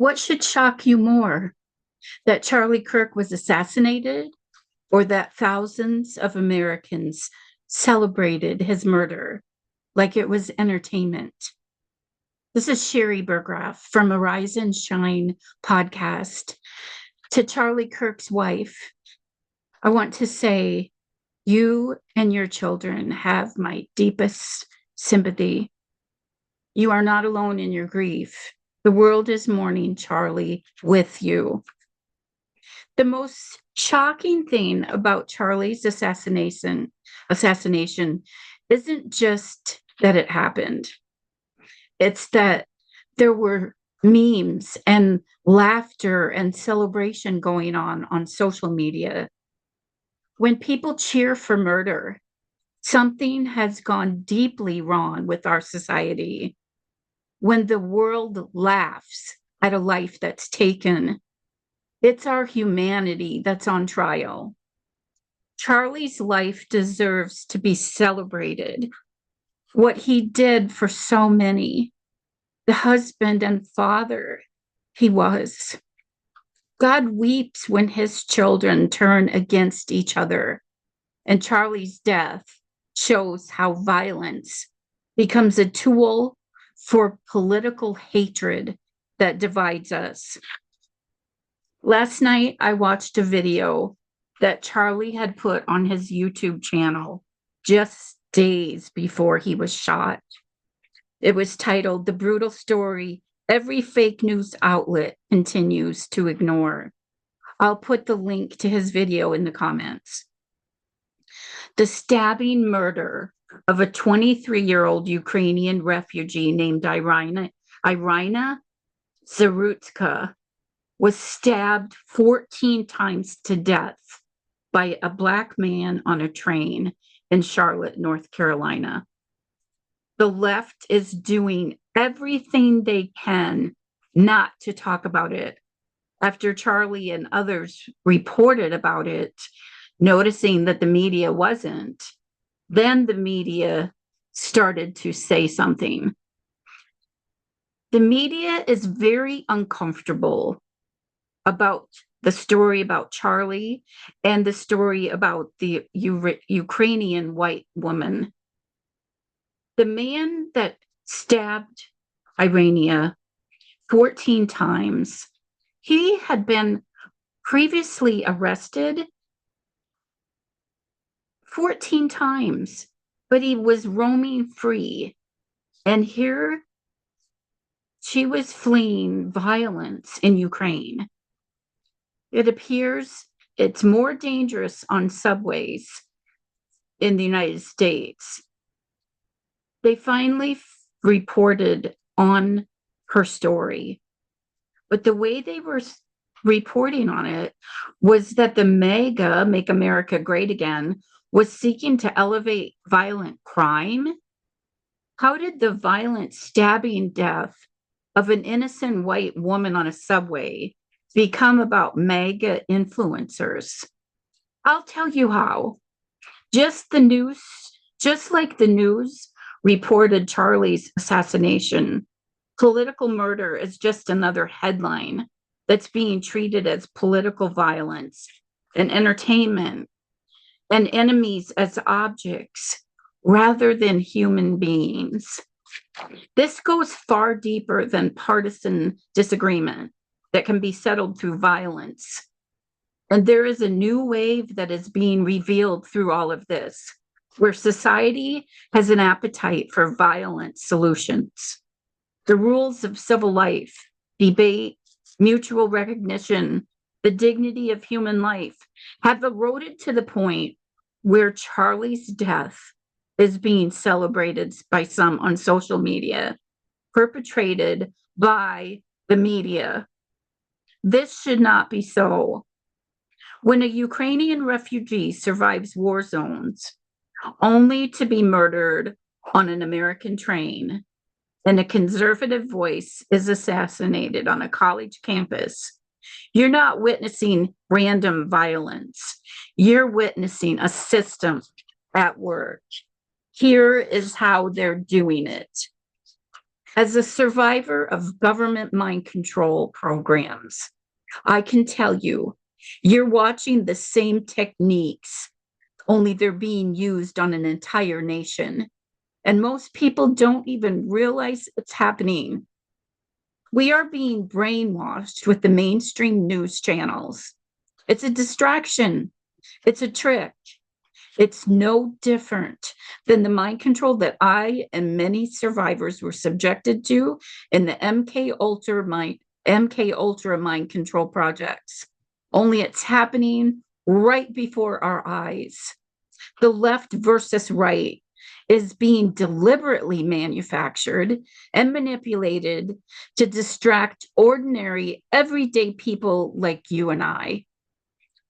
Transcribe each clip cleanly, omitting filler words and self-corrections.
What should shock you more? That Charlie Kirk was assassinated, or that thousands of Americans celebrated his murder like it was entertainment? This is Sherry Burgraff from Arise and Shine podcast. To Charlie Kirk's wife, I want to say you and your children have my deepest sympathy. You are not alone in your grief. The world is mourning Charlie with you. The most shocking thing about Charlie's assassination isn't just that it happened. It's that there were memes and laughter and celebration going on social media. When people cheer for murder, something has gone deeply wrong with our society. When the world laughs at a life that's taken, it's our humanity that's on trial. Charlie's life deserves to be celebrated. What he did for so many, the husband and father he was. God weeps when his children turn against each other, and Charlie's death shows how violence becomes a tool for political hatred that divides us. Last night, I watched a video that Charlie had put on his YouTube channel just days before he was shot. It was titled "The Brutal Story Every Fake News Outlet Continues to Ignore." I'll put the link to his video in the comments. The stabbing murder of a 23-year-old Ukrainian refugee named Iryna Zarutska was stabbed 14 times to death by a Black man on a train in Charlotte, North Carolina. The left is doing everything they can not to talk about it. After Charlie and others reported about it, noticing that the media wasn't, then the media started to say something. The media is very uncomfortable about the story about Charlie and the story about the Ukrainian white woman. The man that stabbed Iryna 14 times, he had been previously arrested 14 times, but he was roaming free. And here she was fleeing violence in Ukraine. It appears it's more dangerous on subways in the United States. They finally reported on her story, but the way they were reporting on it was that the MAGA, Make America Great Again, was seeking to elevate violent crime. How did the violent stabbing death of an innocent white woman on a subway become about MAGA influencers? I'll tell you how. Just like the news reported Charlie's assassination, political murder is just another headline that's being treated as political violence and entertainment, and enemies as objects rather than human beings. This goes far deeper than partisan disagreement that can be settled through violence. And there is a new wave that is being revealed through all of this, where society has an appetite for violent solutions. The rules of civil life, debate, mutual recognition, the dignity of human life have eroded to the point where Charlie's death is being celebrated by some on social media, perpetrated by the media. This should not be so. When a Ukrainian refugee survives war zones, only to be murdered on an American train, and a conservative voice is assassinated on a college campus, you're not witnessing random violence. You're witnessing a system at work. Here is how they're doing it. As a survivor of government mind control programs, I can tell you, you're watching the same techniques, only they're being used on an entire nation. And most people don't even realize it's happening. We are being brainwashed with the mainstream news channels. It's a distraction, it's a trick. It's no different than the mind control that I and many survivors were subjected to in the MK Ultra mind control projects. Only it's happening right before our eyes. The left versus right is being deliberately manufactured and manipulated to distract ordinary, everyday people like you and I.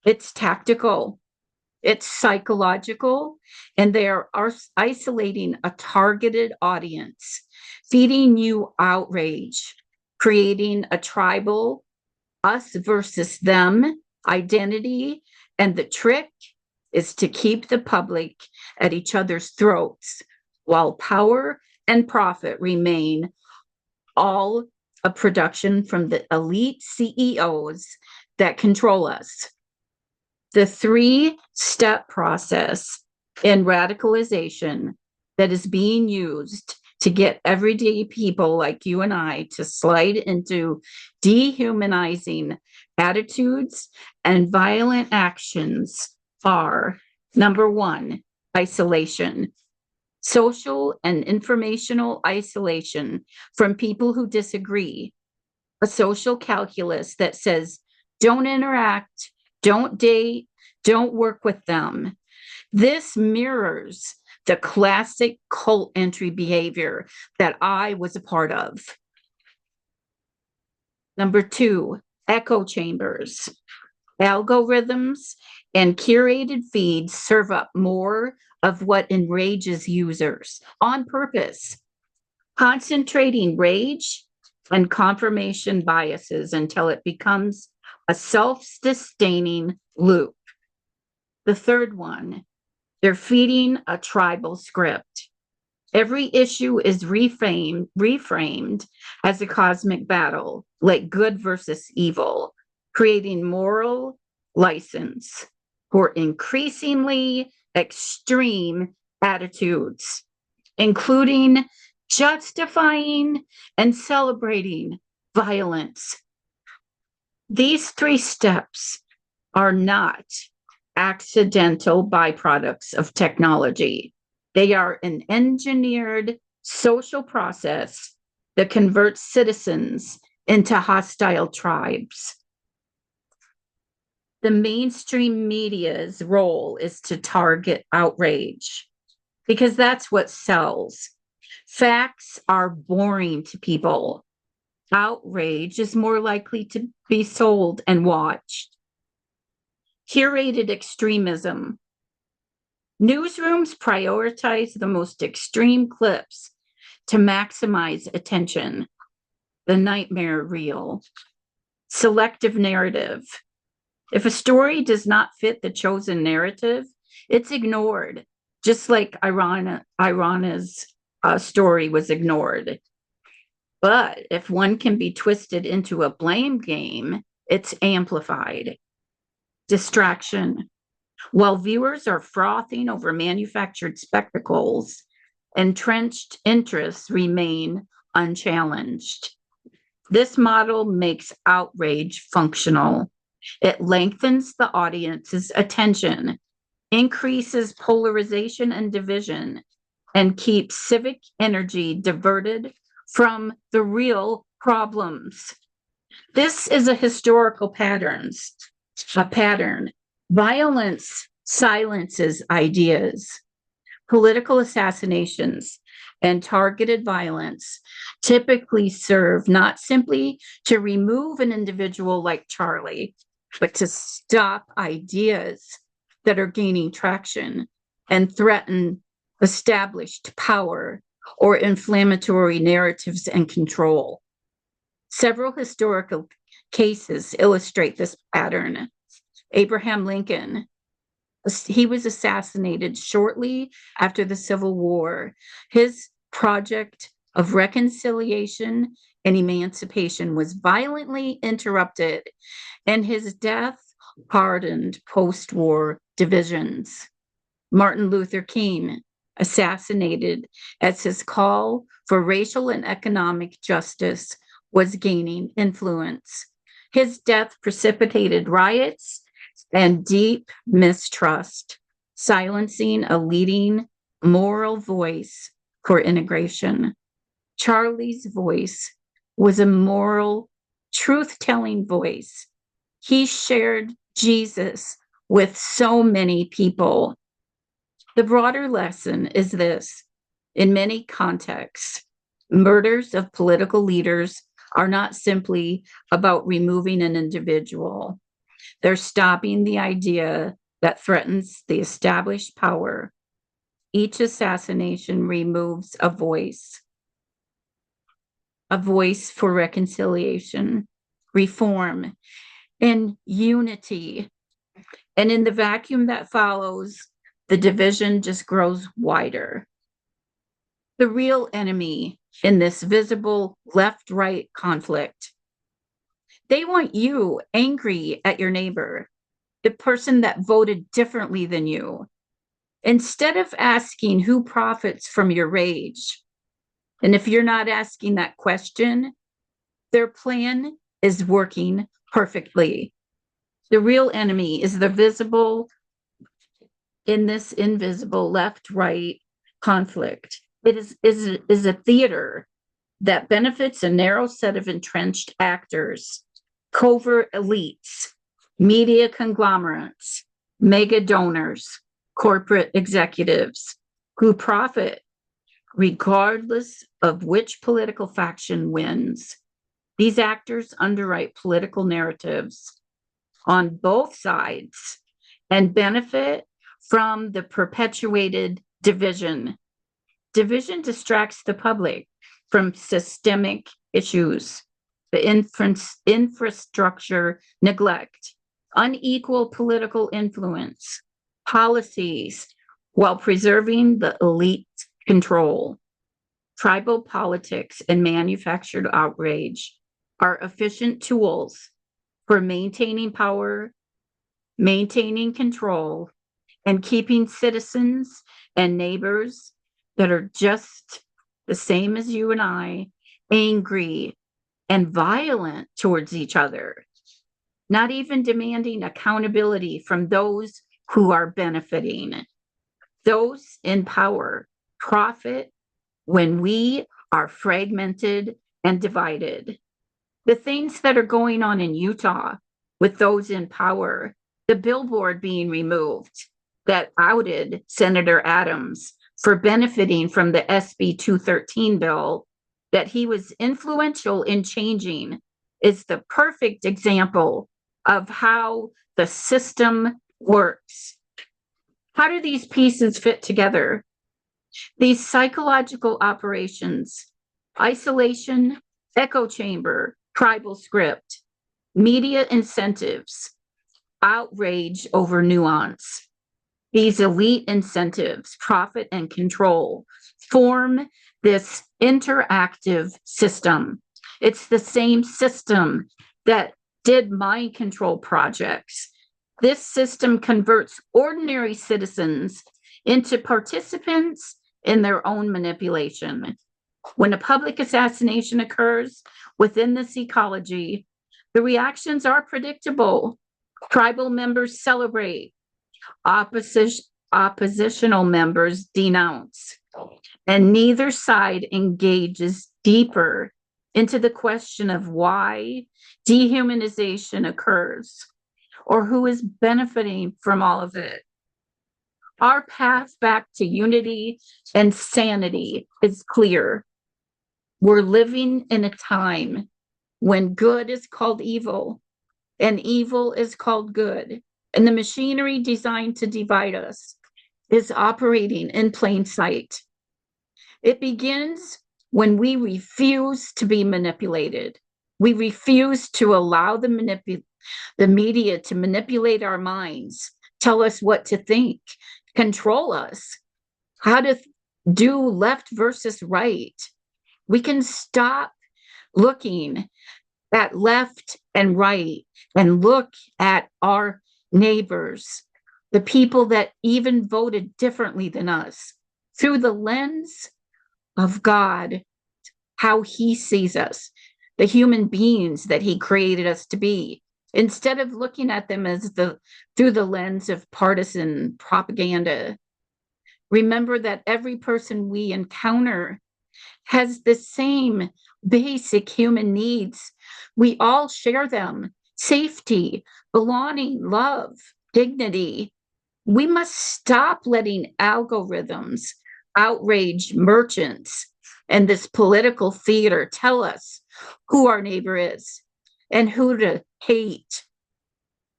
It's tactical, it's psychological, and they are isolating a targeted audience, feeding you outrage, creating a tribal us versus them identity. And the trick is to keep the public at each other's throats while power and profit remain all a production from the elite CEOs that control us. The three-step process in radicalization that is being used to get everyday people like you and I to slide into dehumanizing attitudes and violent actions are: number one, isolation, social and informational isolation from people who disagree, a social calculus that says, don't interact, don't date, don't work with them. This mirrors the classic cult entry behavior that I was a part of. Number two, echo chambers. Algorithms and curated feeds serve up more of what enrages users on purpose, concentrating rage and confirmation biases until it becomes a self-sustaining loop. The third one, they're feeding a tribal script. Every issue is reframed as a cosmic battle, like good versus evil, creating moral license for increasingly extreme attitudes, including justifying and celebrating violence. These three steps are not accidental byproducts of technology. They are an engineered social process that converts citizens into hostile tribes. The mainstream media's role is to target outrage because that's what sells. Facts are boring to people. Outrage is more likely to be sold and watched. Curated extremism. Newsrooms prioritize the most extreme clips to maximize attention. The nightmare reel. Selective narrative. If a story does not fit the chosen narrative, it's ignored, just like Iryna's story was ignored. But if one can be twisted into a blame game, it's amplified. Distraction. While viewers are frothing over manufactured spectacles, entrenched interests remain unchallenged. This model makes outrage functional. It lengthens the audience's attention, increases polarization and division, and keeps civic energy diverted from the real problems. This is a historical pattern. Violence silences ideas. Political assassinations and targeted violence typically serve not simply to remove an individual like Charlie, but to stop ideas that are gaining traction and threaten established power or inflammatory narratives and control. Several historical cases illustrate this pattern. Abraham Lincoln, he was assassinated shortly after the Civil War. His Project of reconciliation and emancipation was violently interrupted, and his death hardened post-war divisions. Martin Luther King, assassinated as his call for racial and economic justice was gaining influence. His death precipitated riots and deep mistrust, silencing a leading moral voice for integration. Charlie's voice was a moral, truth-telling voice. He shared Jesus with so many people. The broader lesson is this: in many contexts, murders of political leaders are not simply about removing an individual. They're stopping the idea that threatens the established power. Each assassination removes a voice for reconciliation, reform, and unity. And in the vacuum that follows, the division just grows wider. The real enemy in this visible left-right conflict, they want you angry at your neighbor, the person that voted differently than you. Instead of asking who profits from your rage, and if you're not asking that question, their plan is working perfectly. The real enemy is the visible in this invisible left-right conflict. It is a theater that benefits a narrow set of entrenched actors, covert elites, media conglomerates, mega donors, corporate executives who profit regardless of which political faction wins. These actors underwrite political narratives on both sides and benefit from the perpetuated division. Division distracts the public from systemic issues, the infrastructure neglect, unequal political influence, policies, while preserving the elite control. Tribal politics and manufactured outrage are efficient tools for maintaining power, maintaining control, and keeping citizens and neighbors that are just the same as you and I, angry and violent towards each other, not even demanding accountability from those who are benefiting. Those in power profit when we are fragmented and divided. The things that are going on in Utah with those in power, the billboard being removed that outed Senator Adams for benefiting from the SB 213 bill that he was influential in changing, is the perfect example of how the system works. How do these pieces fit together? These psychological operations, isolation, echo chamber, tribal script, media incentives, outrage over nuance. These elite incentives, profit and control, form this interactive system. It's the same system that did mind control projects. This system converts ordinary citizens into participants in their own manipulation. When a public assassination occurs within this ecology, the reactions are predictable. Tribal members celebrate, oppositional members denounce, and neither side engages deeper into the question of why dehumanization occurs or who is benefiting from all of it. Our path back to unity and sanity is clear. We're living in a time when good is called evil and evil is called good, and the machinery designed to divide us is operating in plain sight. It begins when we refuse to be manipulated. We refuse to allow the media to manipulate our minds, tell us what to think, control us, how to do left versus right. We can stop looking at left and right and look at our neighbors, the people that even voted differently than us, through the lens of God, how he sees us, the human beings that he created us to be, instead of looking at them as through the lens of partisan propaganda. Remember that every person we encounter has the same basic human needs. We all share them: safety, belonging, love, dignity. We must stop letting algorithms, outrage merchants, and this political theater tell us who our neighbor is and who to hate.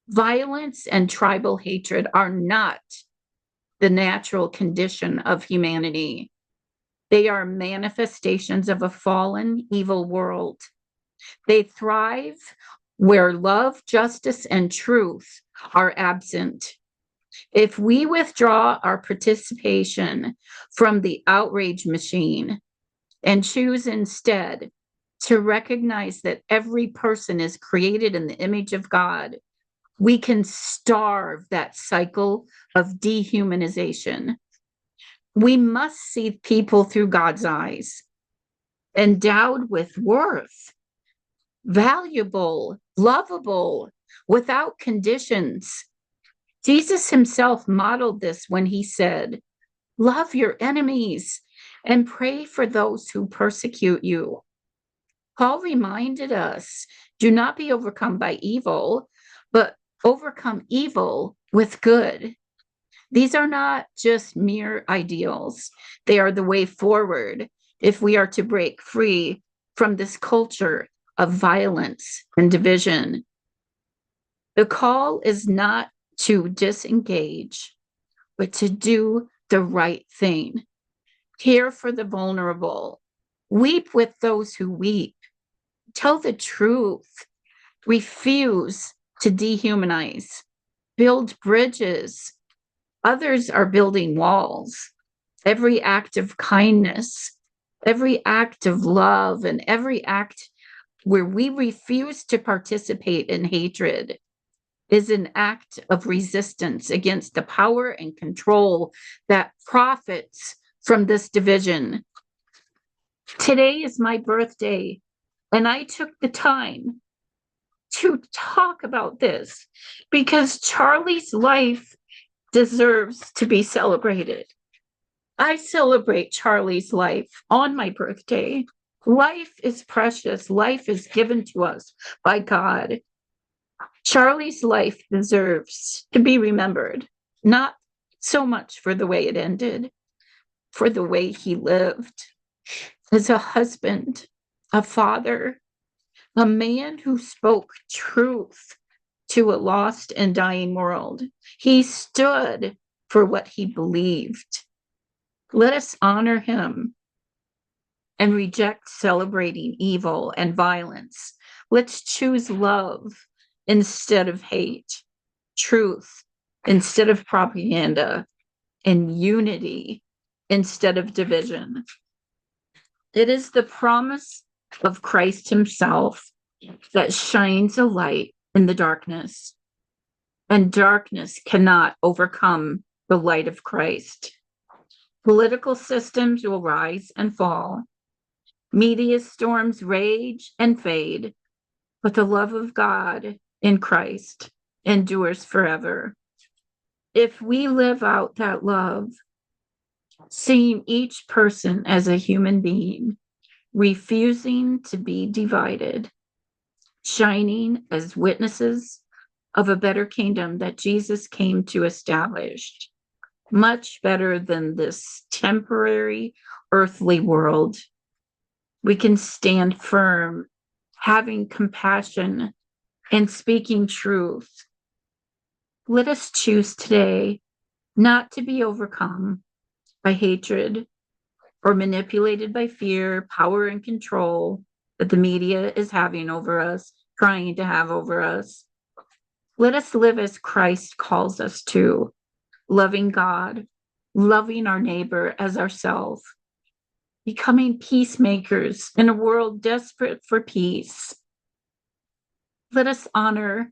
Violence and tribal hatred are not the natural condition of humanity. They are manifestations of a fallen, evil world. They thrive where love, justice, and truth are absent. If we withdraw our participation from the outrage machine and choose instead to recognize that every person is created in the image of God, we can starve that cycle of dehumanization. We must see people through God's eyes, endowed with worth, valuable, lovable, without conditions. Jesus himself modeled this when he said, "Love your enemies and pray for those who persecute you." Paul reminded us, do not be overcome by evil, but overcome evil with good. These are not just mere ideals. They are the way forward if we are to break free from this culture of violence and division. The call is not to disengage, but to do the right thing. Care for the vulnerable. Weep with those who weep. Tell the truth. Refuse to dehumanize. Build bridges. Others are building walls. Every act of kindness, every act of love, and every act where we refuse to participate in hatred is an act of resistance against the power and control that profits from this division. Today is my birthday, and I took the time to talk about this because Charlie's life deserves to be celebrated. I celebrate Charlie's life on my birthday. Life is precious. Life is given to us by God. Charlie's life deserves to be remembered, not so much for the way it ended, for the way he lived as a husband, a father, a man who spoke truth to a lost and dying world. He stood for what he believed. Let us honor him and reject celebrating evil and violence. Let's choose love instead of hate, truth instead of propaganda, and unity instead of division. It is the promise of Christ himself that shines a light in the darkness, and darkness cannot overcome the light of Christ. Political systems will rise and fall. Media storms rage and fade, but the love of God in Christ endures forever. If we live out that love, seeing each person as a human being, refusing to be divided, shining as witnesses of a better kingdom that Jesus came to establish, much better than this temporary earthly world. We can stand firm, having compassion and speaking truth. Let us choose today not to be overcome by hatred or manipulated by fear, power, and control that the media is having over us, trying to have over us. Let us live as Christ calls us to, loving God, loving our neighbor as ourselves, becoming peacemakers in a world desperate for peace. Let us honor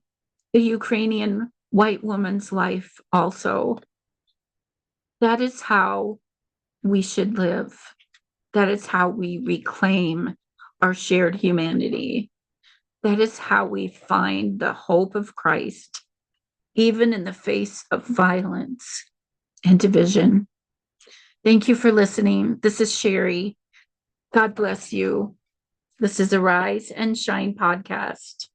the Ukrainian white woman's life also. That is how we should live. That is how we reclaim our shared humanity. That is how we find the hope of Christ, even in the face of violence and division. Thank you for listening. This is Sherry. God bless you. This is a Rise and Shine podcast.